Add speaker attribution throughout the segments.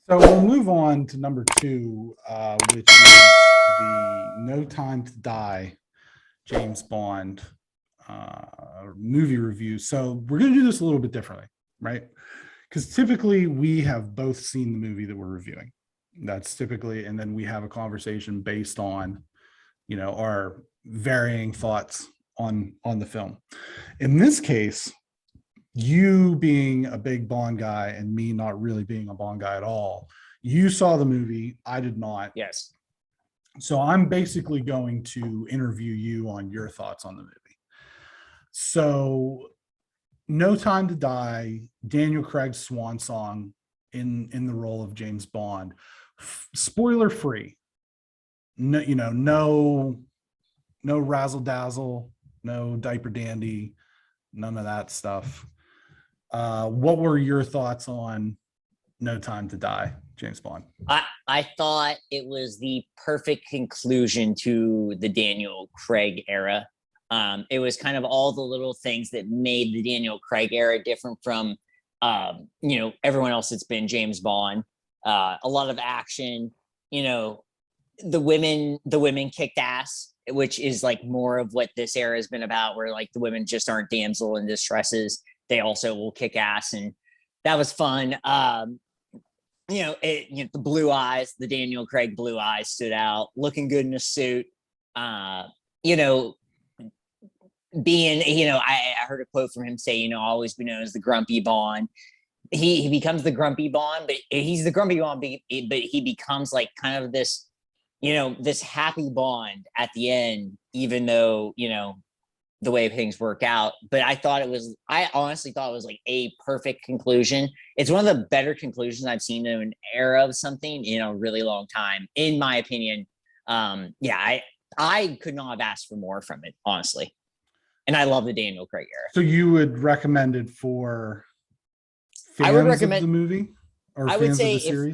Speaker 1: So we'll move on to number two, which is the No Time to Die James Bond movie review. So we're going to do this a little bit differently, right? Because typically we have both seen the movie that we're reviewing. That's typically, and then we have a conversation based on, our varying thoughts on the film. In this case, you being a big Bond guy and me not really being a Bond guy at all, you saw the movie. I did not.
Speaker 2: Yes.
Speaker 1: So I'm basically going to interview you on your thoughts on the movie. So, No Time to Die, Daniel Craig's swan song in the role of James Bond. Spoiler free. No, no razzle dazzle, no diaper dandy, none of that stuff. What were your thoughts on No Time to Die, James Bond?
Speaker 2: I thought it was the perfect conclusion to the Daniel Craig era. It was kind of all the little things that made the Daniel Craig era different from, everyone else that's been James Bond. A lot of action, the women kicked ass, which is like more of what this era has been about, where like the women just aren't damsel in distresses. They also will kick ass, and that was fun. The blue eyes, the Daniel Craig blue eyes stood out, looking good in a suit. You know, being, I heard a quote from him say, always be known as the grumpy Bond. He becomes the grumpy Bond, but he's the grumpy Bond, but he becomes like kind of this, this happy Bond at the end, even though, the way things work out. But I honestly thought it was like a perfect conclusion. It's one of the better conclusions I've seen in an era of something in a really long time, in my opinion. I could not have asked for more from it, honestly. And I love the Daniel Craig era.
Speaker 1: So you would recommend it for fans
Speaker 2: I would recommend
Speaker 1: of the movie or
Speaker 2: I
Speaker 1: fans
Speaker 2: would say
Speaker 1: of the series?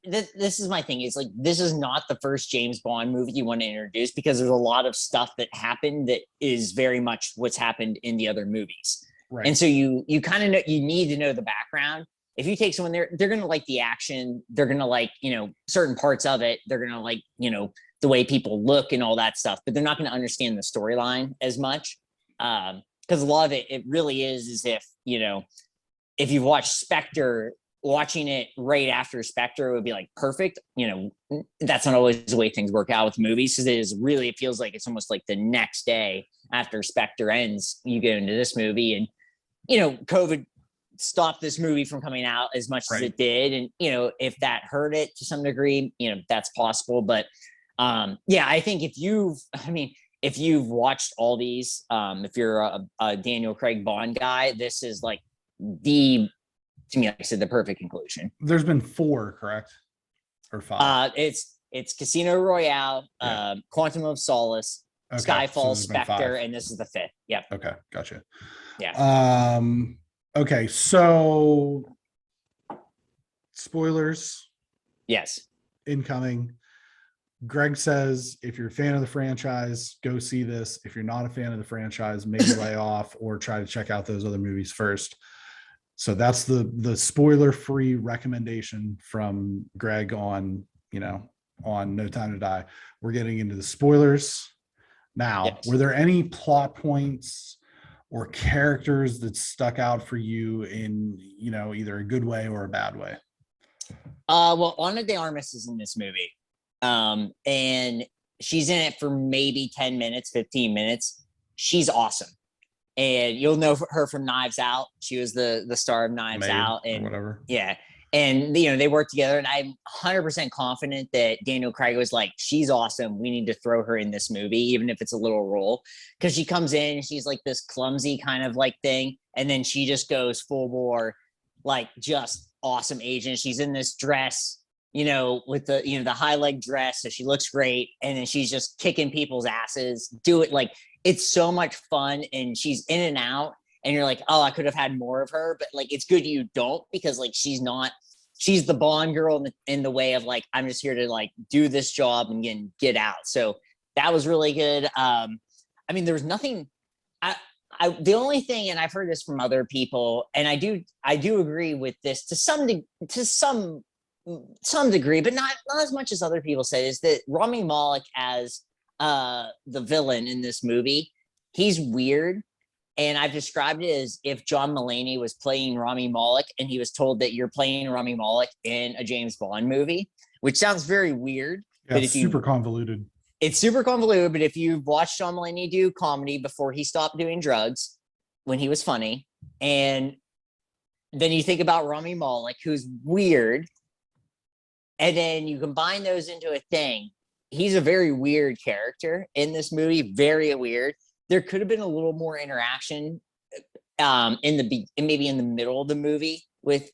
Speaker 2: this is my thing. It's like, this is not the first James Bond movie you want to introduce, because there's a lot of stuff that happened that is very much what's happened in the other movies.
Speaker 1: Right.
Speaker 2: And so you kind of know, you need to know the background. If you take someone there, they're going to like the action. They're going to like, certain parts of it. They're going to like, the way people look and all that stuff, but they're not going to understand the storyline as much. Because a lot of it really is as if, if you've watched Spectre, watching it right after Spectre would be like perfect. That's not always the way things work out with movies. Because it feels like it's almost like the next day after Spectre ends, you go into this movie, and, COVID stopped this movie from coming out as much as it did. And, if that hurt it to some degree, that's possible. But I think if you've watched all these, if you're a Daniel Craig Bond guy, this is like to me, like I said, the perfect conclusion.
Speaker 1: There's been 4, correct? Or 5?
Speaker 2: It's Casino Royale, Quantum of Solace, Skyfall,
Speaker 1: so
Speaker 2: Spectre, and this is the 5th. Yep.
Speaker 1: Okay, gotcha.
Speaker 2: Yeah.
Speaker 1: Okay, so spoilers
Speaker 2: Yes.
Speaker 1: incoming. Greg says, if you're a fan of the franchise, go see this. If you're not a fan of the franchise, maybe lay off or try to check out those other movies first. So that's the spoiler-free recommendation from Greg on No Time to Die. We're getting into the spoilers now.
Speaker 2: Yes.
Speaker 1: Were there any plot points or characters that stuck out for you in, either a good way or a bad way?
Speaker 2: Well, Ana de Armas is in this movie. And she's in it for maybe 10 minutes, 15 minutes. She's awesome. And you'll know her from Knives Out. She was the star of Knives Out, and
Speaker 1: whatever.
Speaker 2: Yeah. And they work together, and I'm 100% confident that Daniel Craig was like, she's awesome. We need to throw her in this movie, even if it's a little role, because she comes in and she's like this clumsy kind of like thing. And then she just goes full bore, like just awesome agent. She's in this dress, with the high leg dress. So she looks great. And then she's just kicking people's asses, it's so much fun. And she's in and out, and you're like, oh, I could have had more of her, but like, it's good you don't, because like, she's the Bond girl in the way of like, I'm just here to like do this job and get out. So that was really good. There was nothing, the only thing, and I've heard this from other people, and I do agree with this to some some degree, but not as much as other people say, is that Rami Malek as the villain in this movie, he's weird. And I've described it as if John Mulaney was playing Rami Malek and he was told that you're playing Rami Malek in a James Bond movie, which sounds very weird.
Speaker 1: Yeah,
Speaker 2: but
Speaker 1: it's super convoluted.
Speaker 2: It's super convoluted, but if you've watched John Mulaney do comedy before he stopped doing drugs, when he was funny, and then you think about Rami Malek, who's weird, and then you combine those into a thing. He's a very weird character in this movie, very weird. There could have been a little more interaction maybe in the middle of the movie with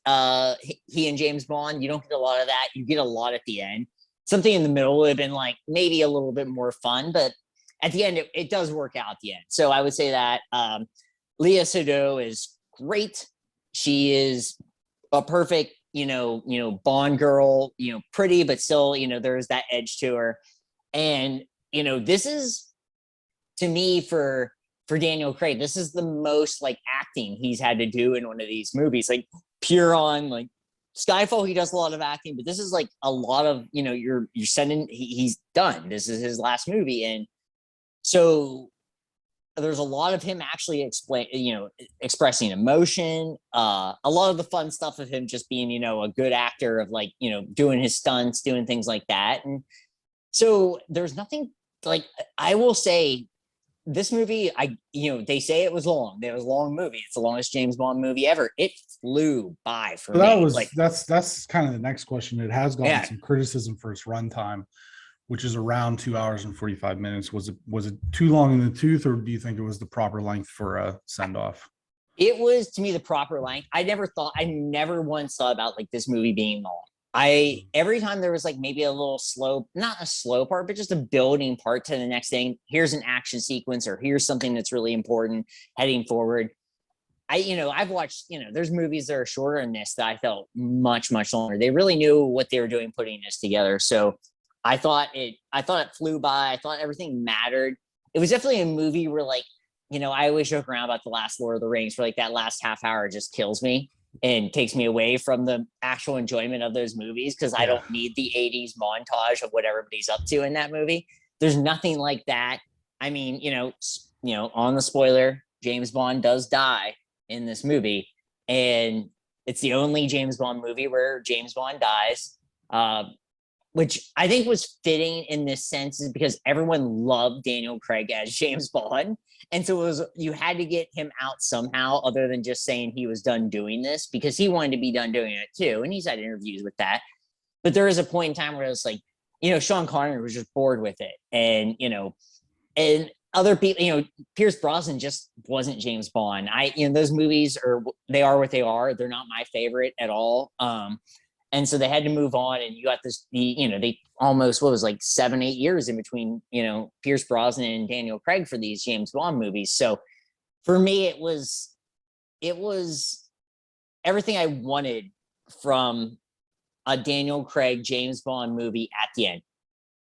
Speaker 2: he and James Bond. You don't get a lot of that. You get a lot at the end. Something in the middle would have been like maybe a little bit more fun, but at the end it does work out at the end. So I would say that Leah Sado is great. She is a perfect, Bond girl, pretty, but still, there's that edge to her. And, this is, to me, for Daniel Craig, this is the most like acting he's had to do in one of these movies, like pure on like Skyfall. He does a lot of acting, but this is like a lot of, you're sending, he's done. This is his last movie. And so there's a lot of him actually expressing emotion, a lot of the fun stuff of him just being, a good actor of like, doing his stunts, doing things like that. And so there's nothing like, I will say this movie, they say it was long. It was a long movie. It's the longest James Bond movie ever. It flew by for me.
Speaker 1: That was that's kind of the next question. It has gotten some criticism for its runtime, which is around 2 hours and 45 minutes. Was it too long in the tooth, or do you think it was the proper length for a send off?
Speaker 2: It was, to me, the proper length. I never once thought about like this movie being long. Every time there was like maybe a little slow, not a slow part, but just a building part to the next thing. Here's an action sequence, or here's something that's really important heading forward. I've watched, there's movies that are shorter than this that I felt much, much longer. They really knew what they were doing putting this together. So I thought it flew by. I thought everything mattered. It was definitely a movie where like, I always joke around about the last Lord of the Rings, where like that last half hour just kills me and takes me away from the actual enjoyment of those movies, because I don't need the 80s montage of what everybody's up to in that movie. There's nothing like that. I mean, on the spoiler, James Bond does die in this movie, and it's the only James Bond movie where James Bond dies, which I think was fitting in this sense, is because everyone loved Daniel Craig as James Bond. And so you had to get him out somehow, other than just saying he was done doing this, because he wanted to be done doing it too. And he's had interviews with that. But there is a point in time where it's like, Sean Connery was just bored with it. And, and other people, Pierce Brosnan just wasn't James Bond. Those movies they are what they are. They're not my favorite at all. And so they had to move on, and you got this, they almost, what was like 7-8 years in between, Pierce Brosnan and Daniel Craig for these James Bond movies. So for me, it was everything I wanted from a Daniel Craig James Bond movie at the end.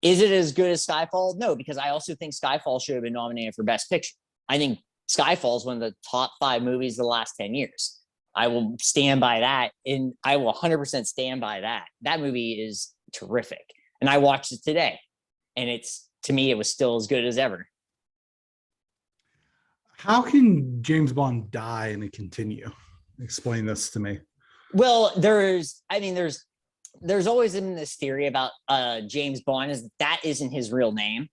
Speaker 2: Is it as good as Skyfall? No, because I also think Skyfall should have been nominated for Best Picture. I think Skyfall is one of the top 5 movies of the last 10 years. I will stand by that, and I will 100% stand by that. That movie is terrific. And I watched it today, and to me, it was still as good as ever.
Speaker 1: How can James Bond die and it continue? Explain this to me.
Speaker 2: Well, there's always been this theory about James Bond, is that isn't his real name.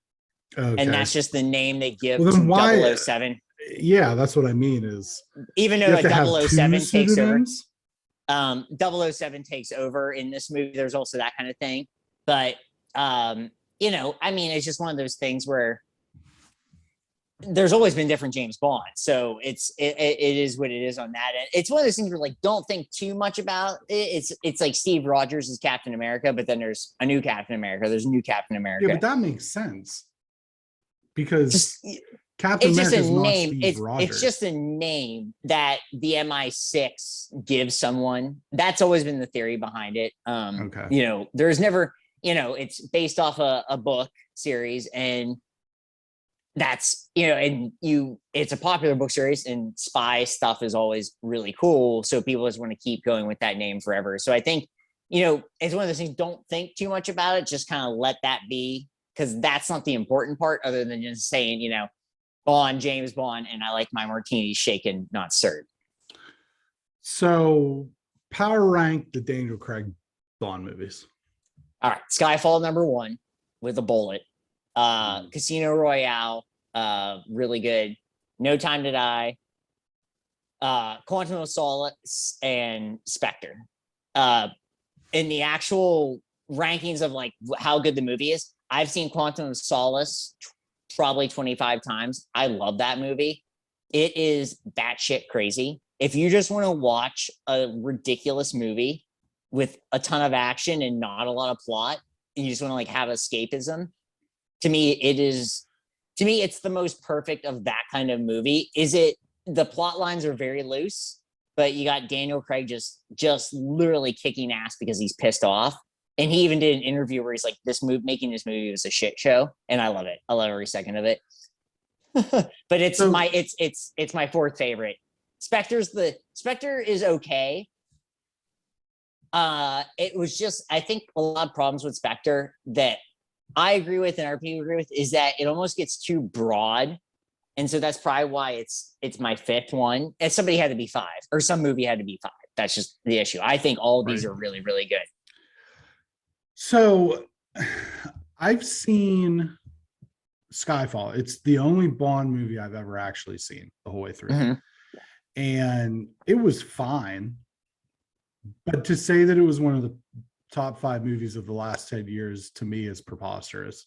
Speaker 2: Okay. And that's just the name they give to 007.
Speaker 1: Yeah, that's what I mean, is
Speaker 2: even though 007 takes over, 007 takes over in this movie, there's also that kind of thing. But it's just one of those things where there's always been different James Bond. So it is what it is on that end. It's one of those things where like, don't think too much about it. It's like Steve Rogers is Captain America, but then there's a new Captain America. There's a new Captain America.
Speaker 1: Yeah, but that makes sense, because Captain America is not Steve Rogers. It's just a name that the MI6 gives someone. That's always been the theory behind it. Okay. There's never, it's based off a book series, and that's, it's a popular book series, and spy stuff is always really cool. So people just want to keep going with that name forever. So I think
Speaker 2: it's one of those things. Don't think too much about it. Just kind of let that be, because that's not the important part, other than just saying, Bond, James Bond, and I like my martini shaken, not stirred.
Speaker 1: So power rank the Daniel Craig Bond movies.
Speaker 2: All right, Skyfall #1 with a bullet. Casino Royale, really good. No Time to Die. Quantum of Solace and Spectre. In the actual rankings of like how good the movie is, I've seen Quantum of Solace probably 25 times. I love that movie. It is batshit crazy. If you just want to watch a ridiculous movie with a ton of action and not a lot of plot, and you just want to like have escapism, to me, it's the most perfect of that kind of movie. The plot lines are very loose, but you got Daniel Craig just literally kicking ass because he's pissed off. And he even did an interview where he's like, making this movie was a shit show. And I love it. I love every second of it. But it's my fourth favorite. Spectre is okay. It was just, I think a lot of problems with Spectre that I agree with and other people agree with is that it almost gets too broad. And so that's probably why it's my fifth one. And somebody had to be 5, or some movie had to be 5. That's just the issue. I think all of these are really, really good.
Speaker 1: So I've seen Skyfall. It's the only Bond movie I've ever actually seen the whole way through.
Speaker 2: Mm-hmm.
Speaker 1: And it was fine. But to say that it was one of the top 5 movies of the last 10 years to me is preposterous.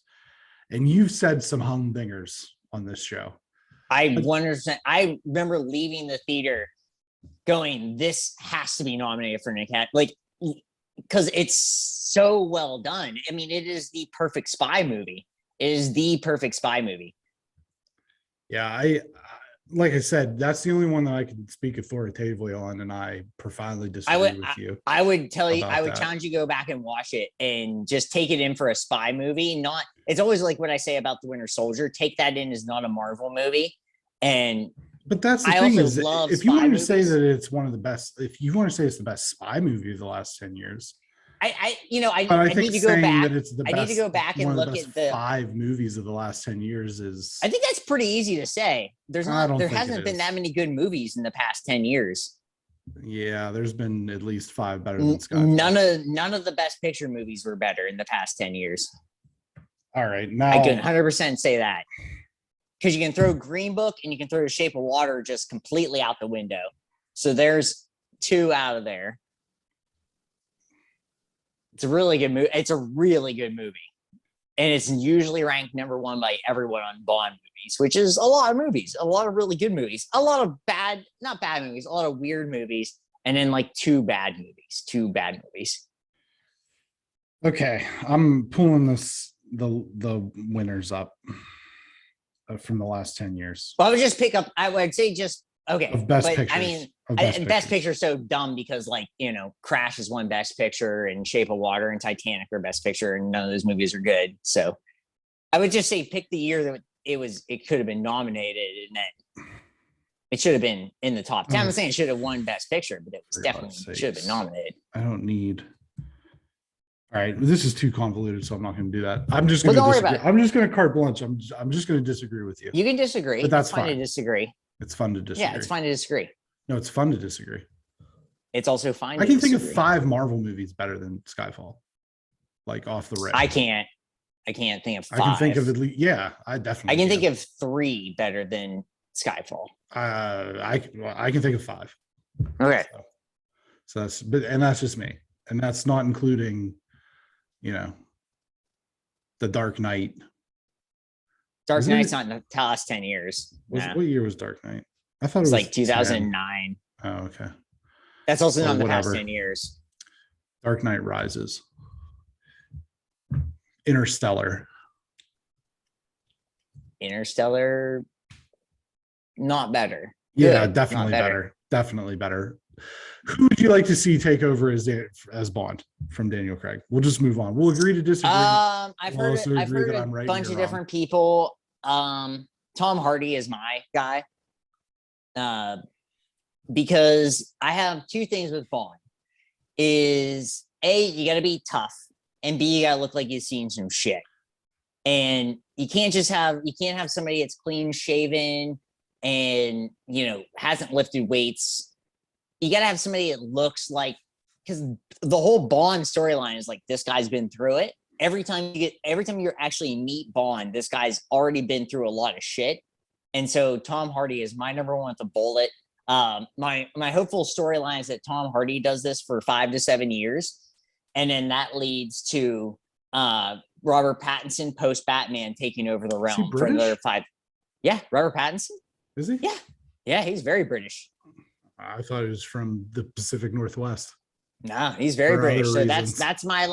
Speaker 1: And you've said some humdingers on this show.
Speaker 2: I remember leaving the theater going, this has to be nominated for an Academy, like, because it's so well done. I mean, it is the perfect spy movie.
Speaker 1: Yeah, like I said, that's the only one that I can speak authoritatively on, and I profoundly disagree with you.
Speaker 2: I would challenge you to go back and watch it and just take it in for a spy movie. It's always like what I say about The Winter Soldier. Take that in as not a Marvel movie.
Speaker 1: But that's the thing is, if you want to say that it's one of the best, if you want to say it's the best spy movie of the last 10 years, I need to go back. I need to go back and look at the 5 movies of the last 10 years is.
Speaker 2: I think that's pretty easy to say. There hasn't been that many good movies in the past 10 years.
Speaker 1: Yeah, there's been at least 5 better than Skyfall.
Speaker 2: None of the best picture movies were better in the past 10 years.
Speaker 1: All right, now
Speaker 2: I can 100% say that. Because you can throw Green Book and you can throw The Shape of Water just completely out the window. So there's 2 out of there. It's a really good movie. And it's usually ranked #1 by everyone on Bond movies, which is a lot of movies, a lot of really good movies, a lot of not bad movies, a lot of weird movies, and then like 2 bad movies.
Speaker 1: Okay, I'm pulling the winners up from the last 10 years.
Speaker 2: Well, I would say just okay.
Speaker 1: Of best pictures.
Speaker 2: I mean, best picture is so dumb because Crash is one best picture and Shape of Water and Titanic are best picture, and none of those movies are good. So I would just say pick the year that it could have been nominated, and then it should have been in the top 10. I'm not saying it should have won best picture, but it was definitely should have been nominated.
Speaker 1: I don't need. All right, this is too convoluted, so I'm not going to do that. I'm just going to disagree. I'm just going to carte blanche. I'm just going to disagree with you.
Speaker 2: You can disagree,
Speaker 1: but that's fine
Speaker 2: to disagree.
Speaker 1: It's fun to disagree.
Speaker 2: Yeah, it's fine to disagree.
Speaker 1: No, it's fun to disagree.
Speaker 2: It's also fine.
Speaker 1: I can think of 5 Marvel movies better than Skyfall, like off the rip.
Speaker 2: I can't think of 5.
Speaker 1: I can think of at least. Yeah, I definitely.
Speaker 2: I can think of 3 better than Skyfall.
Speaker 1: I can think of 5.
Speaker 2: Okay.
Speaker 1: So that's just me, and that's not including, The Dark Knight.
Speaker 2: Dark Knight's not in the last 10 years.
Speaker 1: What year was Dark Knight? I thought it was
Speaker 2: like 2009.
Speaker 1: 10. Oh, okay.
Speaker 2: That's also not in the past 10 years.
Speaker 1: Dark Knight Rises. Interstellar,
Speaker 2: not better.
Speaker 1: Yeah, good, definitely better. Definitely better. Who would you like to see take over as Bond from Daniel Craig? We'll just move on. We'll agree to disagree.
Speaker 2: I've heard a bunch of different people. Tom Hardy is my guy. Because I have 2 things with Bond. Is A, you got to be tough, and B, you got to look like you've seen some shit. And you can't have somebody that's clean shaven and, you know, hasn't lifted weights. You got to have somebody that looks like, because the whole Bond storyline is like, this guy's been through it. Every time you're actually meet Bond, this guy's already been through a lot of shit. And so Tom Hardy is my number one with a bullet. My hopeful storyline is that Tom Hardy does this for 5 to 7 years, and then that leads to Robert Pattinson post Batman taking over the realm for another 5. Yeah, Robert Pattinson.
Speaker 1: Is he?
Speaker 2: Yeah, he's very British.
Speaker 1: I thought he was from the Pacific Northwest.
Speaker 2: No, he's very British. So that's my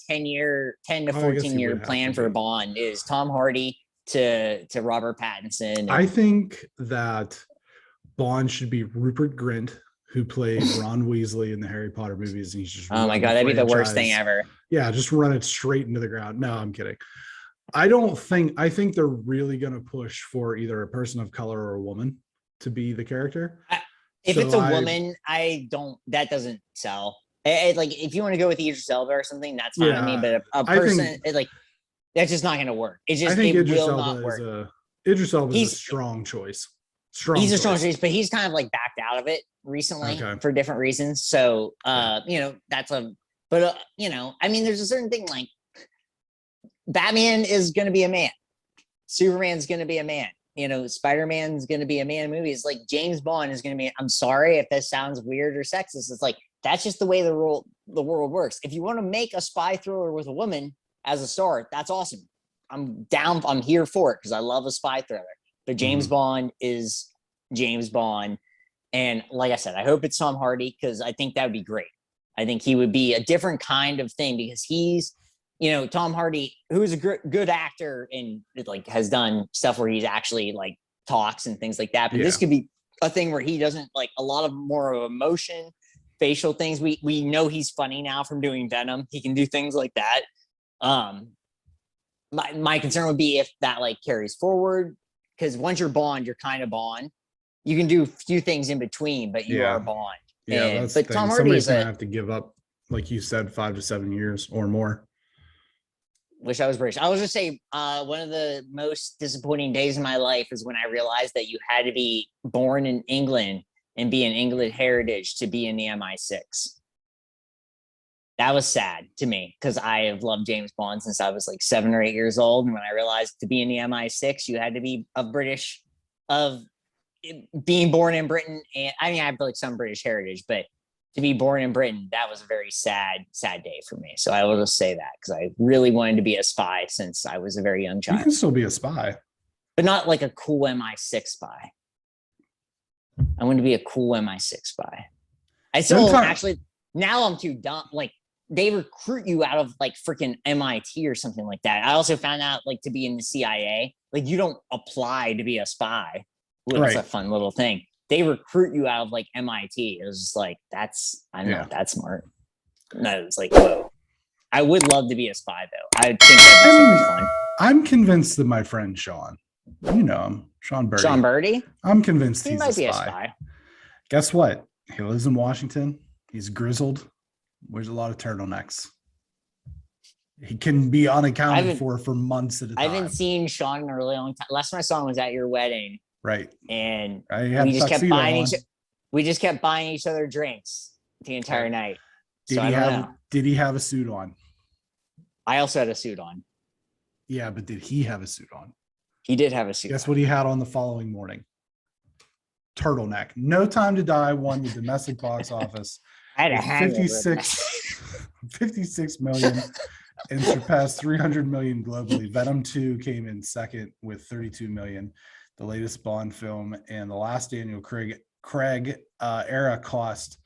Speaker 2: 10 to 14 year plan for Bond is Tom Hardy to Robert Pattinson.
Speaker 1: I think that Bond should be Rupert Grint, who played Ron Weasley in the Harry Potter movies. And he's just
Speaker 2: oh my god, that'd be the worst thing ever.
Speaker 1: Yeah, just run it straight into the ground. No, I'm kidding. I think they're really going to push for either a person of color or a woman to be the character.
Speaker 2: If it's a woman, that doesn't sell. Like if you want to go with Idris Elba or something, that's fine with me. But a person, that's just not going to work. It will not work.
Speaker 1: Idris Elba is a strong choice.
Speaker 2: He's a strong choice, but he's kind of like backed out of it recently for different reasons. So, you know, you know, I mean, there's a certain thing like Batman is going to be a man. Superman's going to be a man. You know, Spider-Man's going to be a man in movies. Like James Bond is going to be, I'm sorry if this sounds weird or sexist. It's like, that's just the way the world works. If you want to make a spy thriller with a woman as a star, that's awesome. I'm down. I'm here for it because I love a spy thriller. But James Bond is James Bond. And like I said, I hope it's Tom Hardy because I think that would be great. I think he would be a different kind of thing because he's, you know, Tom Hardy, who is a good actor and like has done stuff where he's actually like talks and things like that. But this could be a thing where he doesn't like a lot of more of emotion, facial things. We know he's funny now from doing Venom. He can do things like that. My concern would be if that like carries forward, because once you're Bond, you're kind of Bond. You can do a few things in between, but you are Bond.
Speaker 1: Yeah, but Tom Hardy is gonna have to give up, like you said, 5 to 7 years or more.
Speaker 2: Wish I was British. I was just say one of the most disappointing days in my life is when I realized that you had to be born in England and be an English heritage to be in the MI6. That was sad to me because I have loved James Bond since I was like 7 or 8 years old. And when I realized to be in the MI6, you had to be of being born in Britain. And I mean, I have like some British heritage, but to be born in Britain, that was a very sad day for me. So I will just say that because I really wanted to be a spy since I was a very young child.
Speaker 1: You can still be a spy,
Speaker 2: but not like a cool MI6 spy. I want to be a cool MI6 spy. I still actually, now I'm too dumb. Like they recruit you out of like freaking MIT or something like that. I also found out like to be in the CIA, like you don't apply to be a spy. Ooh, that's a fun little thing. They recruit you out of like MIT. It was just like, I'm not that smart. No, it's like, whoa. I would love to be a spy though. I think that'd be so much fun.
Speaker 1: I'm convinced that my friend Sean, you know him, Sean Birdie.
Speaker 2: Sean Birdie?
Speaker 1: I'm convinced he
Speaker 2: might be a spy.
Speaker 1: Guess what? He lives in Washington. He's grizzled. Wears a lot of turtlenecks. He can be unaccounted for months at a time.
Speaker 2: I haven't seen Sean in a really long time. Last time I saw him was at your wedding.
Speaker 1: Right.
Speaker 2: And we just kept buying each other drinks the entire night.
Speaker 1: Did he have a suit on?
Speaker 2: I also had a suit on.
Speaker 1: Yeah, but did he have a suit on?
Speaker 2: He did have a suit.
Speaker 1: Guess what he had on the following morning? Turtleneck. No Time to Die won the domestic box office.
Speaker 2: I had a hat.
Speaker 1: 56 million and surpassed 300 million globally. Venom 2 came in second with 32 million. The latest Bond film and the last Daniel Craig era cost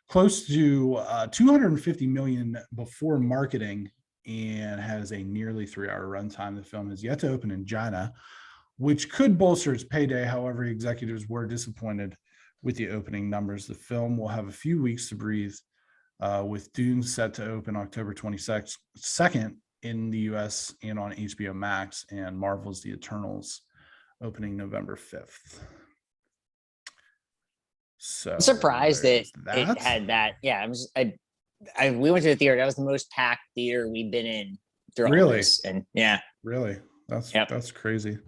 Speaker 1: close to 250 million before marketing and has a nearly 3-hour runtime. The film is yet to open in China, which could bolster its payday. However, executives were disappointed with the opening numbers. The film will have a few weeks to breathe, with Dune set to open October 22nd in the US and on HBO Max, and Marvel's The Eternals opening November 5th. So
Speaker 2: I'm surprised that it had that. Yeah, we went to the theater. That was the most packed theater we've been in through all
Speaker 1: Really?
Speaker 2: this. And yeah,
Speaker 1: Really?
Speaker 2: Yep.
Speaker 1: That's crazy.